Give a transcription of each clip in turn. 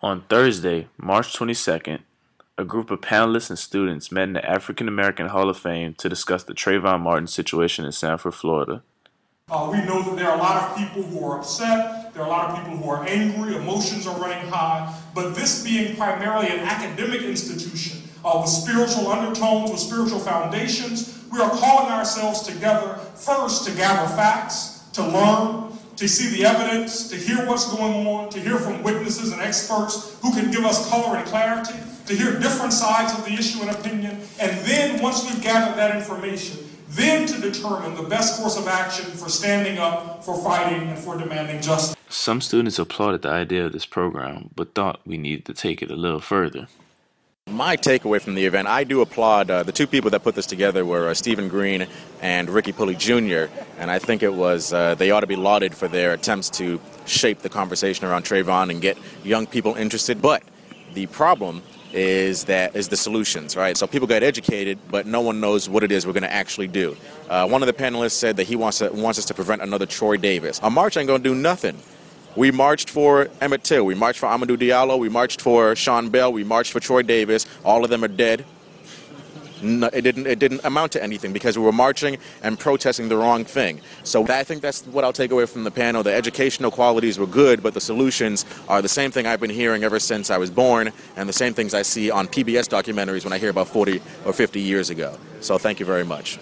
On Thursday, March 22nd, a group of panelists and students met in the African American Hall of Fame to discuss the Trayvon Martin situation in Sanford, Florida. We know that there are a lot of people who are upset, there are a lot of people who are angry, emotions are running high, but this being primarily an academic institution with spiritual undertones, with spiritual foundations, we are calling ourselves together first to gather facts, to learn, to see the evidence, to hear what's going on, to hear from witnesses and experts who can give us color and clarity, to hear different sides of the issue and opinion, and then once we've gathered that information, then to determine the best course of action for standing up, for fighting, and for demanding justice. Some students applauded the idea of this program, but thought we needed to take it a little further. My takeaway from the event, I do applaud the two people that put this together were Stephen Green and Ricky Pulley Jr., and I think it was they ought to be lauded for their attempts to shape the conversation around Trayvon and get young people interested. But the problem is the solutions, right? So people get educated, but no one knows what it is we're going to actually do. One of the panelists said that he wants us to prevent another Troy Davis. A march ain't going to do nothing. We marched for Emmett Till, we marched for Amadou Diallo, we marched for Sean Bell, we marched for Troy Davis. All of them are dead. No, it didn't amount to anything because we were marching and protesting the wrong thing. So I think that's what I'll take away from the panel. The educational qualities were good, but the solutions are the same thing I've been hearing ever since I was born and the same things I see on PBS documentaries when I hear about 40 or 50 years ago. So thank you very much.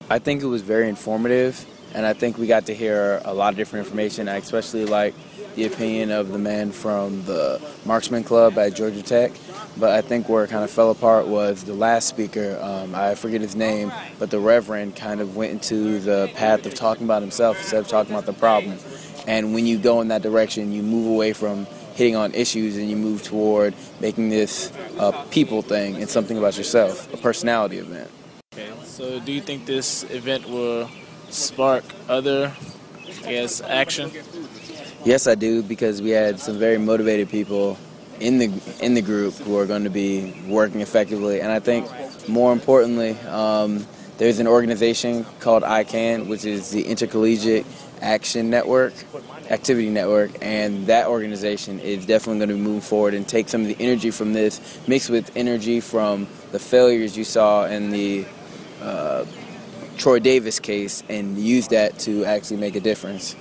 I think it was very informative, and I think we got to hear a lot of different information. I especially like the opinion of the man from the Marksman Club at Georgia Tech. But I think where it kind of fell apart was the last speaker, I forget his name, but the Reverend kind of went into the path of talking about himself instead of talking about the problem. And when you go in that direction, you move away from hitting on issues and you move toward making this a people thing and something about yourself, a personality event. Okay, so do you think this event will spark other, action? Yes, I do, because we had some very motivated people in the group who are going to be working effectively. And I think more importantly, there's an organization called ICANN, which is the Intercollegiate Activity Network, and that organization is definitely going to be moving forward and take some of the energy from this, mixed with energy from the failures you saw in the Troy Davis case, and use that to actually make a difference.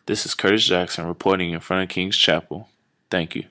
This is Curtis Jackson reporting in front of King's Chapel. Thank you.